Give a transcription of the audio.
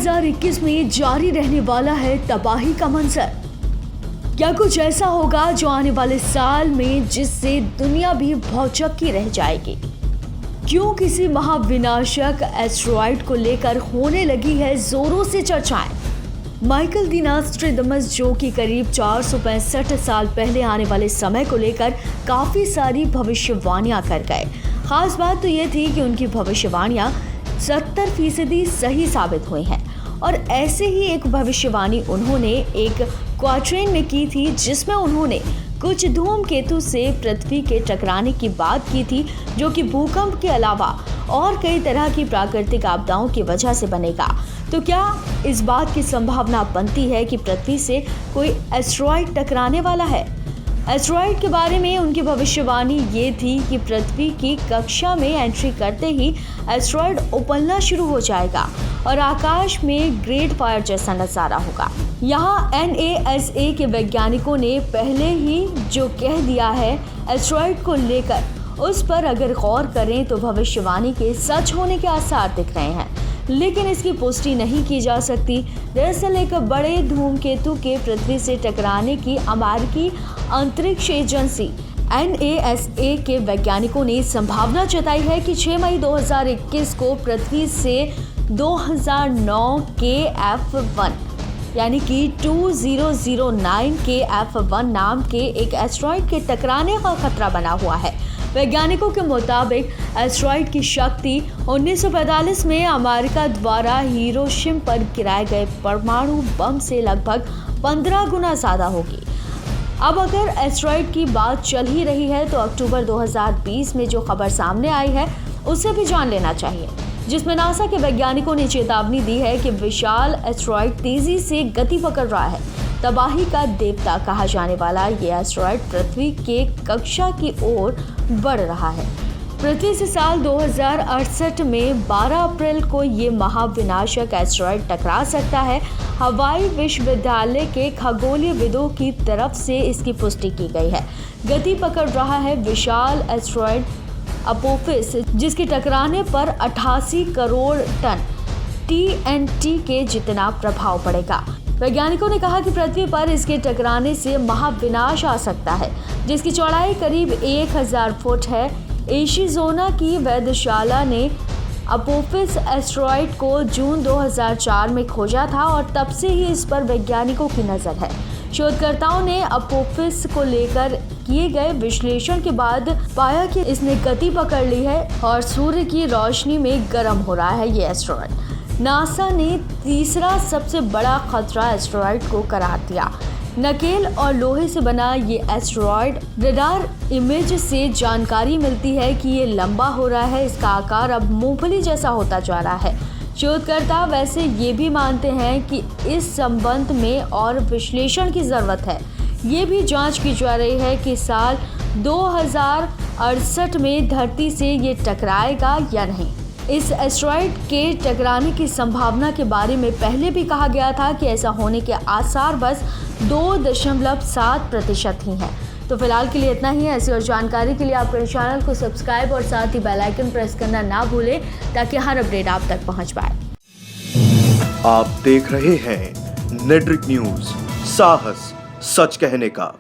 2021 में जारी रहने वाला है तबाही का मंजर। क्या कुछ ऐसा होगा जो आने वाले साल में जिससे दुनिया भी भौचक्की रह जाएगी? क्यों किसी महाविनाशक एस्टेरॉयड को लेकर होने लगी है जोरों से चर्चाएं? माइकल डी नॉस्ट्रेडमस जो कि करीब 465 साल पहले आने वाले समय को लेकर काफी सारी भविष्यवाणियां कर गए। खास बात तो ये थी कि उनकी भविष्यवाणियां 70% सही साबित हुई हैं। और ऐसे ही एक भविष्यवाणी उन्होंने एक क्वाड्रेंट में की थी, जिसमें उन्होंने कुछ धूमकेतु से पृथ्वी के टकराने की बात की थी, जो कि भूकंप के अलावा और कई तरह की प्राकृतिक आपदाओं की वजह से बनेगा। तो क्या इस बात की संभावना बनती है कि पृथ्वी से कोई एस्टेरॉयड टकराने वाला है? एस्टेरॉयड के बारे में उनकी भविष्यवाणी ये थी कि पृथ्वी की कक्षा में एंट्री करते ही एस्टेरॉयड उबलना शुरू हो जाएगा और आकाश में ग्रेट फायर जैसा नजारा होगा। यहाँ NASA के वैज्ञानिकों ने पहले ही जो कह दिया है एस्टेरॉयड को लेकर, उस पर अगर गौर करें तो भविष्यवाणी के सच होने के आसार दिख रहे हैं, लेकिन इसकी पुष्टि नहीं की जा सकती। दरअसल एक बड़े धूमकेतु के पृथ्वी से टकराने की अमेरिकी अंतरिक्ष एजेंसी NASA के वैज्ञानिकों ने संभावना जताई है कि 6 मई 2021 को पृथ्वी से 2009 KF1 यानी कि 2009 KF1 नाम के एक एस्टेरॉयड के टकराने का खतरा बना हुआ है। वैज्ञानिकों के मुताबिक एस्टेरॉयड की शक्ति 1945 में अमेरिका द्वारा हिरोशिमा पर गिराए गए परमाणु बम से लगभग 15 गुना ज्यादा होगी। अब अगर एस्टेरॉयड की बात चल ही रही है तो अक्टूबर 2020 में जो खबर सामने आई है उसे भी जान लेना चाहिए, जिसमें नासा के वैज्ञानिकों ने चेतावनी दी है कि विशाल एस्टेरॉयड तेजी से गति पकड़ रहा है। तबाही का देवता कहा जाने वाला ये एस्टेरॉयड पृथ्वी के कक्षा की ओर बढ़ रहा है। पृथ्वी से साल 2068 में 12 अप्रैल को ये महाविनाशक एस्टेरॉयड टकरा सकता है। हवाई विश्वविद्यालय के खगोलीयविदों की तरफ से इसकी पुष्टि की गई है। गति पकड़ रहा है विशाल एस्टेरॉयड अपोफिस, जिसके टकराने पर 88 करोड़ टन TNT के जितना प्रभाव पड़ेगा। वैज्ञानिकों ने कहा कि पृथ्वी पर इसके टकराने से महाविनाश आ सकता है, जिसकी चौड़ाई करीब 1000 फुट है। एशिजोना की वेधशाला ने अपोफिस एस्टेरॉयड को जून 2004 में खोजा था और तब से ही इस पर वैज्ञानिकों की नज़र है। शोधकर्ताओं ने अपोफिस को लेकर किए गए विश्लेषण के बाद पाया कि इसने गति पकड़ ली है और सूर्य की रोशनी में गर्म हो रहा है ये एस्टेरॉयड। नासा ने तीसरा सबसे बड़ा खतरा एस्टेरॉयड को करार दिया। नकेल और लोहे से बना ये एस्टेरॉयड रडार इमेज से जानकारी मिलती है कि ये लंबा हो रहा है। इसका आकार अब मूंगफली जैसा होता जा रहा है। शोधकर्ता वैसे ये भी मानते हैं कि इस संबंध में और विश्लेषण की ज़रूरत है। ये भी जांच की जा रही है कि साल 2068 में धरती से ये टकराएगा या नहीं। इस एस्टेरॉयड के टकराने की संभावना के बारे में पहले भी कहा गया था कि ऐसा होने के आसार बस 2.7% ही हैं। तो फिलहाल के लिए इतना ही है। ऐसी और जानकारी के लिए आप अपने चैनल को सब्सक्राइब और साथ ही बेल आइकन प्रेस करना ना भूलें, ताकि हर अपडेट आप तक पहुंच पाए। आप देख रहे हैं नेट्रिक न्यूज, साहस सच कहने का।